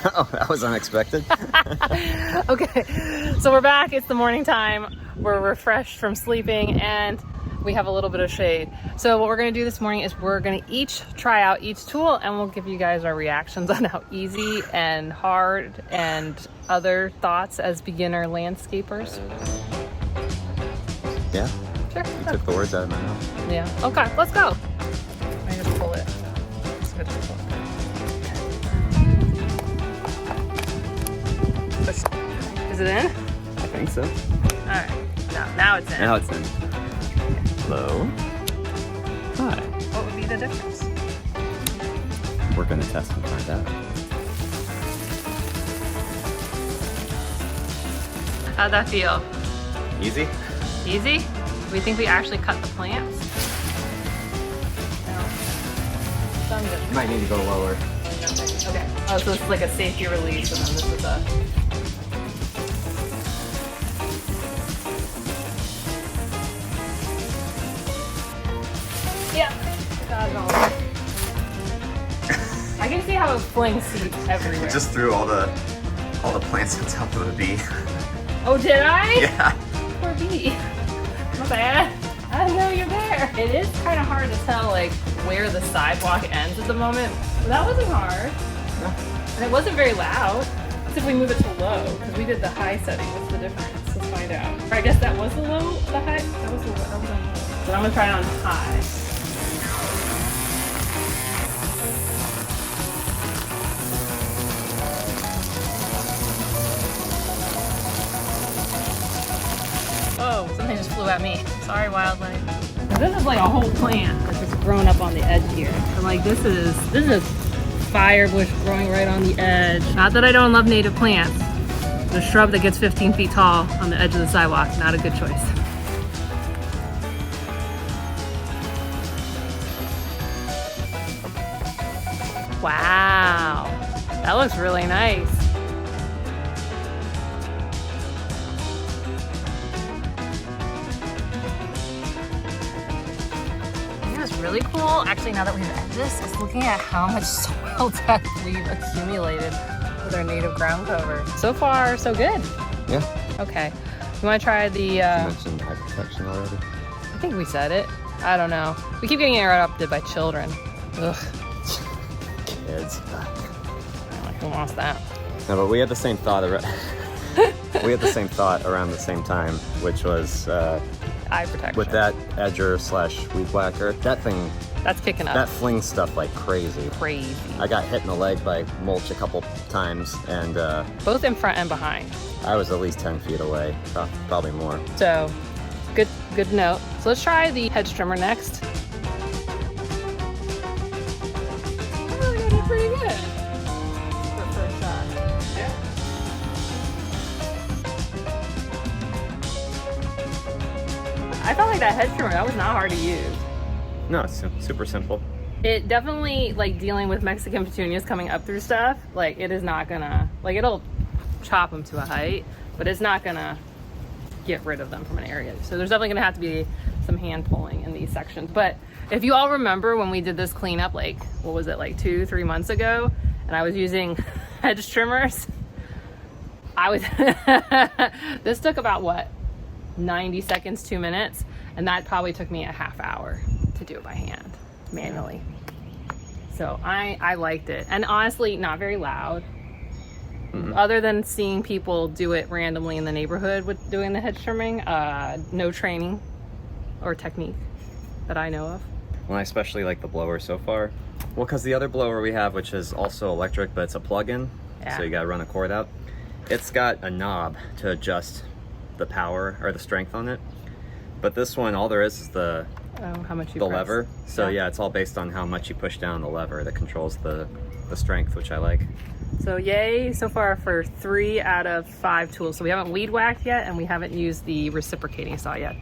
Oh, that was unexpected. Okay, so we're back. It's the morning time. We're refreshed from sleeping and we have a little bit of shade. So what we're gonna do this morning is we're gonna each try out each tool and we'll give you guys our reactions on how easy and hard and other thoughts as beginner landscapers. Yeah. Sure. You took the words out of my mouth. Yeah. Okay, let's go. I just pull it. Let's go to the pull. Is it in? I think so. Alright. Now it's in. Now it's in. Hello. Hi. What would be the difference? We're gonna test and find out. How'd that feel? Easy? Easy? Do we think we actually cut the plants? No. Some good. You might need to go lower. Okay. Oh, so it's like a safety release and then this is a... Yeah. I can see how it flings seeds everywhere. You just threw all the plants on top of the bee. Oh, did I? Yeah. Poor bee. My bad. I didn't know you're there. It is kind of hard to tell like where the sidewalk ends at the moment. But that wasn't hard. No. And it wasn't very loud. Let's see if we move it to low, because we did the high setting. What's the difference? Let's find out. Or I guess that was the low, the high? That was the low, that was on low. But I'm gonna try it on high. Oh, something just flew at me. Sorry, wildlife. Now, this is like a whole plant that's just grown up on the edge here. So like this is fire bush growing right on the edge. Not that I don't love native plants. The shrub that gets 15 feet tall on the edge of the sidewalk, not a good choice. Wow, that looks really nice. What's really cool, actually, now that we've edited this, is looking at how much soil depth we've accumulated with our native ground cover. So far, so good. Yeah. Okay. You want to try the... You mentioned high protection already. I think we said it. I don't know. We keep getting interrupted by children. Ugh. Kids. Who wants that? No, but we had the same thought. We had the same thought around the same time, which was Eye protection. with that edger / weed whacker. That thing. That's picking up. That flings stuff like crazy. Crazy. I got hit in the leg by mulch a couple times, and Both in front and behind. I was at least 10 feet away, probably more. So, good note. So let's try the hedge trimmer next. Oh, we did pretty good. For first shot. Yeah. I felt like that hedge trimmer, that was not hard to use. No, it's super simple. It definitely, like dealing with Mexican petunias coming up through stuff, like it is not gonna, like it'll chop them to a height, but it's not gonna get rid of them from an area. So there's definitely gonna have to be some hand pulling in these sections. But if you all remember when we did this cleanup, like, what was it, like 2-3 months ago, and I was using hedge trimmers, this took about what, 90 seconds, 2 minutes, and that probably took me a half hour to do it by hand, manually. So I liked it, and honestly, not very loud. Mm-hmm. Other than seeing people do it randomly in the neighborhood with doing the hedge trimming, no training or technique that I know of. Well, I especially like the blower so far. Well, because the other blower we have, which is also electric, but it's a plug-in, so you gotta run a cord out. It's got a knob to adjust the power or the strength on it. But this one, all there is the how much you the press. lever. So yeah, it's all based on how much you push down the lever that controls the strength, which I like. So yay so far for 3 out of 5 tools. So we haven't weed whacked yet, and we haven't used the reciprocating saw yet.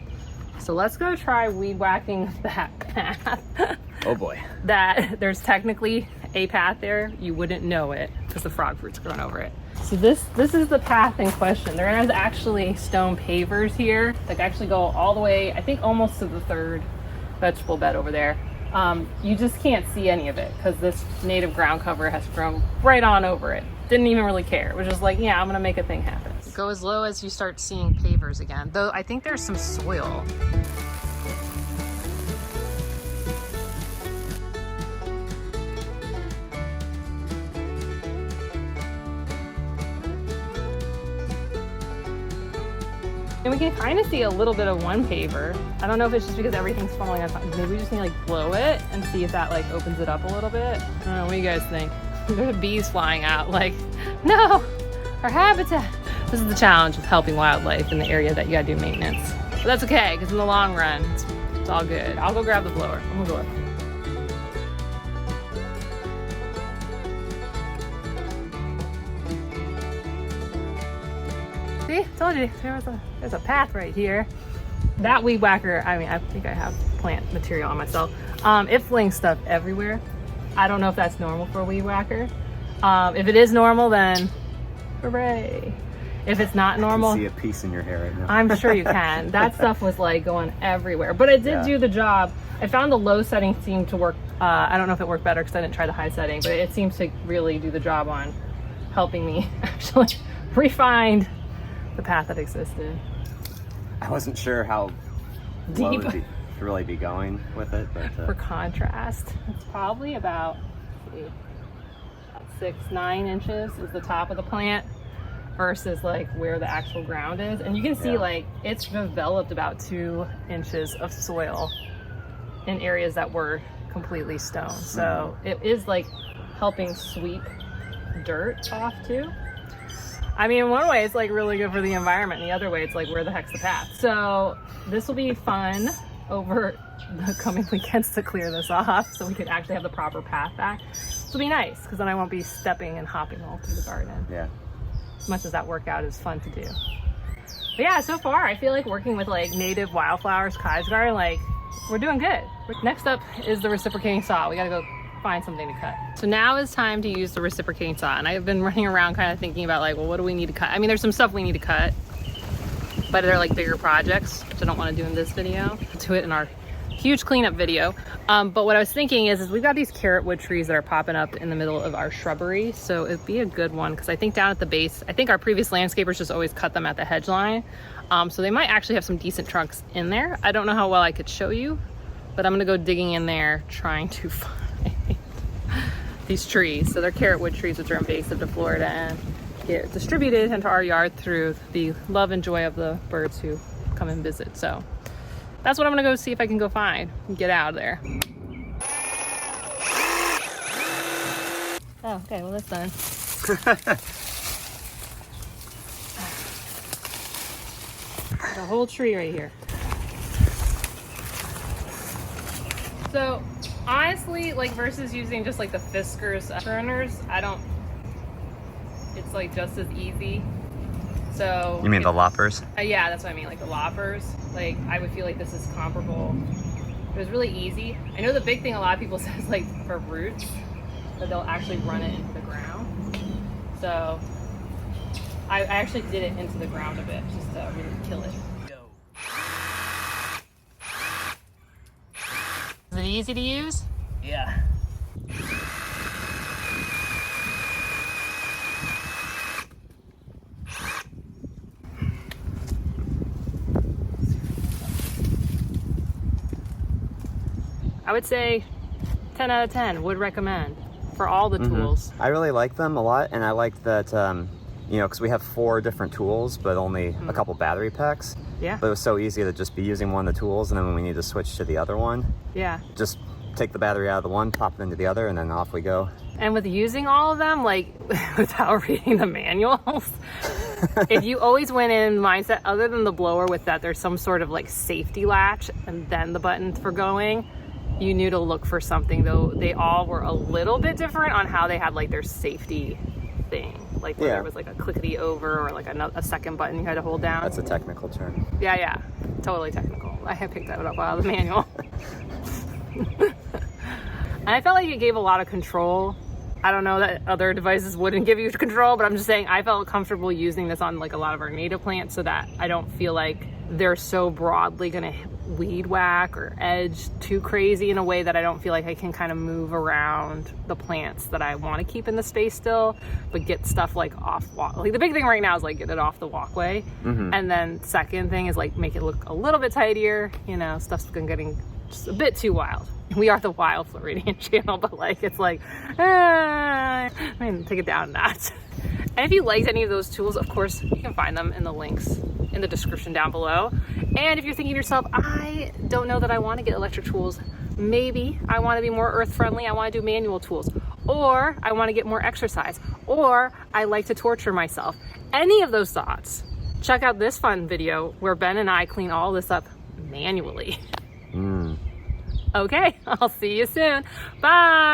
So let's go try weed whacking that path. Oh boy. That there's technically a path there. You wouldn't know it because the frog fruit's grown over it. So this is the path in question. There is actually stone pavers here that actually go all the way, I think almost to the 3rd vegetable bed over there. You just can't see any of it because this native ground cover has grown right on over it. didn't even really care. It was just like, yeah, I'm gonna make a thing happen. Go as low as you start seeing pavers again. Though I think there's some soil. And we can kind of see a little bit of one paver. I don't know if it's just because everything's falling on top. Maybe we just need to like blow it and see if that like opens it up a little bit. I don't know, what do you guys think? There's bees flying out like, no, our habitat. This is the challenge of helping wildlife in the area that you gotta do maintenance. But that's okay, because in the long run, it's all good. I'll go grab the blower. I'm gonna go up. See, told you, there's a path right here. That weed whacker, I mean, I think I have plant material on myself. It flings stuff everywhere. I don't know if that's normal for a weed whacker. If it is normal, then hooray. If it's not normal, I can see a piece in your hair right now. I'm sure you can. That stuff was like going everywhere, but it did do the job. I found the low setting seemed to work. I don't know if it worked better because I didn't try the high setting, but it seems to really do the job on helping me actually refine the path that existed. I wasn't sure how deep low to really be going with it, but for contrast, it's probably about 6-9 inches is the top of the plant versus like where the actual ground is. And you can see like it's developed about 2 inches of soil in areas that were completely stone. So it is like helping sweep dirt off too. I mean, in one way it's like really good for the environment. The other way it's like, where the heck's the path? So this will be fun over the coming weekends to clear this off so we can actually have the proper path back. This will be nice because then I won't be stepping and hopping all through the garden. yeah. As much as that workout is fun to do. But yeah, so far I feel like working with like native wildflowers, Kai's garden, like we're doing good. Next up is the reciprocating saw. We gotta go find something to cut. So now is time to use the reciprocating saw. And I've been running around kind of thinking about like, well, what do we need to cut? I mean, there's some stuff we need to cut, but they're like bigger projects, which I don't want to do in this video. We'll do it in our huge cleanup video. But what I was thinking is we've got these carrot wood trees that are popping up in the middle of our shrubbery. So it'd be a good one because I think down at the base, I think our previous landscapers just always cut them at the hedge line. So they might actually have some decent trunks in there. I don't know how well I could show you, but I'm gonna go digging in there trying to find these trees. So they're carrot wood trees, which are invasive to Florida and get distributed into our yard through the love and joy of the birds who come and visit. So that's what I'm gonna go see if I can go find and get out of there. Oh, okay, well that's done. The whole tree right here. So honestly, like versus using just like the Fiskars pruners, it's like just as easy. So You mean the loppers? Yeah, that's what I mean, like the loppers. Like I would feel like this is comparable. It was really easy. I know the big thing a lot of people say is like for roots, that they'll actually run it into the ground. So I actually did it into the ground a bit just to really kill it. Is it easy to use? Yeah. I would say 10 out of 10 would recommend for all the tools. I really like them a lot, and I like that, you know, because we have 4 different tools, but only a couple battery packs. Yeah. But it was so easy to just be using one of the tools, and then when we need to switch to the other one, Yeah. just take the battery out of the one, pop it into the other, and then off we go. And with using all of them, like without reading the manuals, if you always went in mindset, other than the blower with that, there's some sort of like safety latch and then the button for going, you knew to look for something, though they all were a little bit different on how they had like their safety thing. Like whether it was like a clickety over or like a second button you had to hold down. That's a technical term. Yeah, totally technical. I had picked that up out of the manual. And I felt like it gave a lot of control. I don't know that other devices wouldn't give you control, but I'm just saying I felt comfortable using this on like a lot of our native plants so that I don't feel like they're so broadly gonna weed whack or edge too crazy in a way that I don't feel like I can kind of move around the plants that I want to keep in the space still, but get stuff like off walk. Like the big thing right now is like get it off the walkway. And then second thing is like make it look a little bit tidier. You know, stuff's been getting just a bit too wild. We are the Wild Floridian channel, but like it's like, I mean, take it down a notch. And if you liked any of those tools, of course, you can find them in the links in the description down below. And if you're thinking to yourself, I don't know that I want to get electric tools, maybe I want to be more earth friendly, I want to do manual tools, or I want to get more exercise, or I like to torture myself. Any of those thoughts, check out this fun video where Ben and I clean all this up manually. Okay, I'll see you soon. Bye.